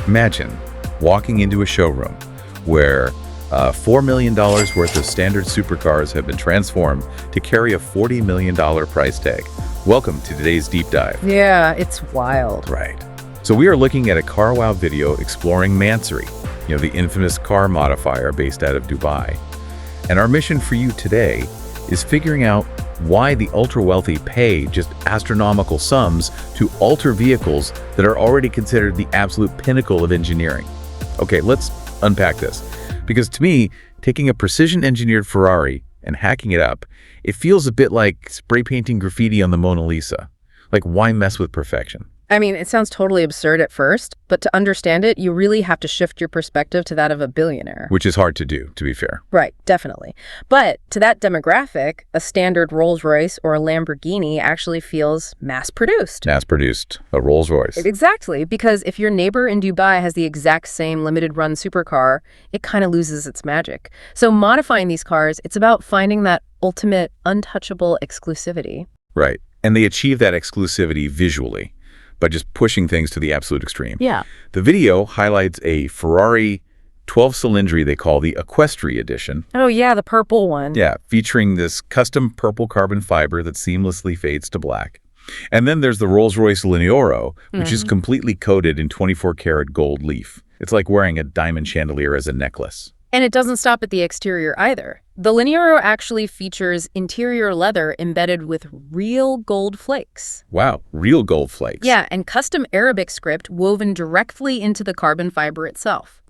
Imagine walking into a showroom where $4 million worth of standard supercars have been transformed to carry a $40 million price tag. Welcome to today's deep dive. Yeah, it's wild. Right. So we are looking at a car wow video exploring Mansory, the infamous car modifier based out of Dubai. And our mission for you today is figuring out why the ultra-wealthy pay just astronomical sums to alter vehicles that are already considered the absolute pinnacle of engineering. Okay, let's unpack this. Because to me, taking a precision-engineered Ferrari and hacking it up, it feels a bit like spray painting graffiti on the Mona Lisa. Like, why mess with perfection? I mean, it sounds totally absurd at first, but to understand it, you really have to shift your perspective to that of a billionaire. Which is hard to do, to be fair. Right, definitely. But to that demographic, a standard Rolls-Royce or a Lamborghini actually feels mass-produced. Mass-produced, a Rolls-Royce. Exactly, because if your neighbor in Dubai has the exact same limited-run supercar, it kind of loses its magic. So modifying these cars, it's about finding that ultimate, untouchable exclusivity. Right, and they achieve that exclusivity visually by just pushing things to the absolute extreme. Yeah. The video highlights a Ferrari 12-cylindry they call the Equestri edition. Oh yeah, the purple one. Yeah, featuring this custom purple carbon fiber that seamlessly fades to black. And then there's the Rolls-Royce Lineoro, which is completely coated in 24-karat gold leaf. It's like wearing a diamond chandelier as a necklace. And it doesn't stop at the exterior either. The Lineoro actually features interior leather embedded with real gold flakes. Wow, real gold flakes. Yeah, and custom Arabic script woven directly into the carbon fiber itself.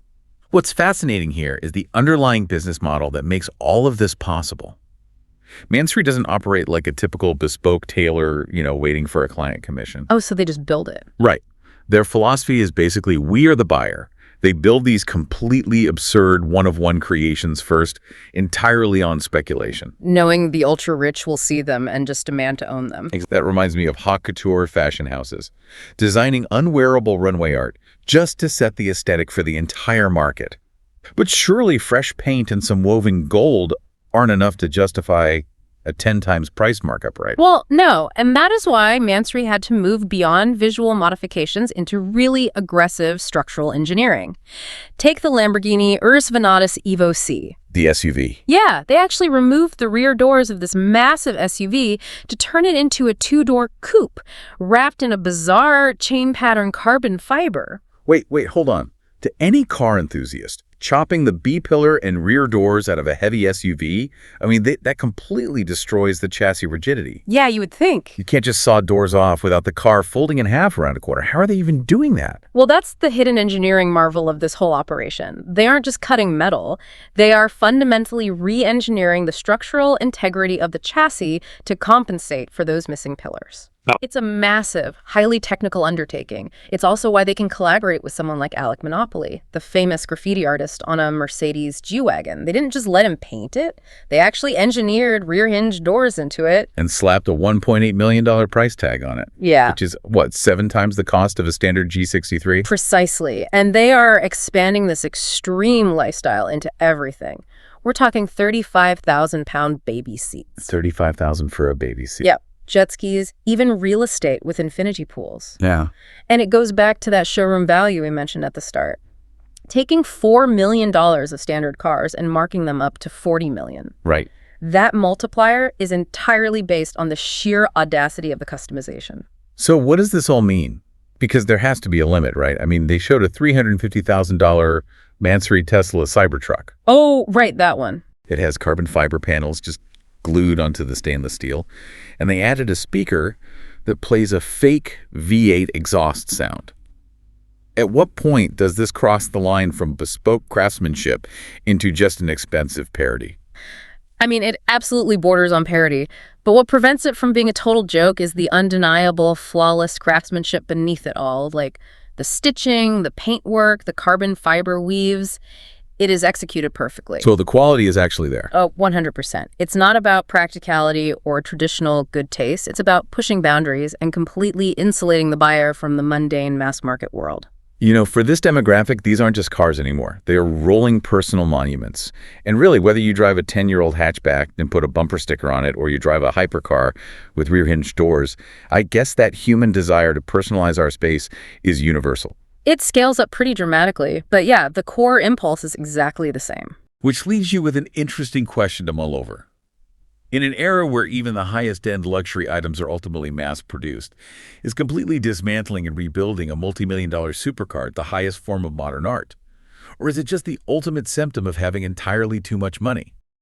What's fascinating here is the underlying business model that makes all of this possible. Mansory doesn't operate like a typical bespoke tailor, waiting for a client commission. Oh, so they just build it. Right. Their philosophy is basically, we are the buyer. They build these completely absurd one-of-one creations first, entirely on speculation. Knowing the ultra-rich will see them and just demand to own them. That reminds me of haute couture fashion houses, designing unwearable runway art just to set the aesthetic for the entire market. But surely fresh paint and some woven gold aren't enough to justify a 10 times price markup, right? Well, no, and that is why Mansory had to move beyond visual modifications into really aggressive structural engineering. Take the Lamborghini Urus Venatus Evo C. The SUV. Yeah, they actually removed the rear doors of this massive SUV to turn it into a two-door coupe, wrapped in a bizarre chain pattern carbon fiber. Wait, hold on. To any car enthusiast, chopping the B-pillar and rear doors out of a heavy SUV, that completely destroys the chassis rigidity. Yeah, you would think. You can't just saw doors off without the car folding in half around a corner. How are they even doing that? Well, that's the hidden engineering marvel of this whole operation. They aren't just cutting metal. They are fundamentally re-engineering the structural integrity of the chassis to compensate for those missing pillars. It's a massive, highly technical undertaking. It's also why they can collaborate with someone like Alec Monopoly, the famous graffiti artist on a Mercedes G-Wagon. They didn't just let him paint it. They actually engineered rear hinge doors into it. And slapped a $1.8 million price tag on it. Yeah. Which is, 7 times the cost of a standard G63? Precisely. And they are expanding this extreme lifestyle into everything. We're talking 35,000-pound baby seats. 35,000 for a baby seat. Yep. Jet skis, even real estate with infinity pools. Yeah. And it goes back to that showroom value we mentioned at the start. Taking $4 million of standard cars and marking them up to $40 million. Right. That multiplier is entirely based on the sheer audacity of the customization. So what does this all mean? Because there has to be a limit, right? They showed a $350,000 Mansory Tesla Cybertruck. Oh, right, that one. It has carbon fiber panels just glued onto the stainless steel, and they added a speaker that plays a fake V8 exhaust sound. At what point does this cross the line from bespoke craftsmanship into just an expensive parody? It absolutely borders on parody, but what prevents it from being a total joke is the undeniable, flawless craftsmanship beneath it all, like the stitching, the paintwork, the carbon fiber weaves. It is executed perfectly. So the quality is actually there. Oh, 100%. It's not about practicality or traditional good taste. It's about pushing boundaries and completely insulating the buyer from the mundane mass market world. For this demographic, these aren't just cars anymore. They are rolling personal monuments. And really, whether you drive a 10-year-old hatchback and put a bumper sticker on it, or you drive a hypercar with rear hinge doors, I guess that human desire to personalize our space is universal. It scales up pretty dramatically, but yeah, the core impulse is exactly the same. Which leaves you with an interesting question to mull over. In an era where even the highest-end luxury items are ultimately mass-produced, is completely dismantling and rebuilding a multi-million-dollar supercar the highest form of modern art? Or is it just the ultimate symptom of having entirely too much money?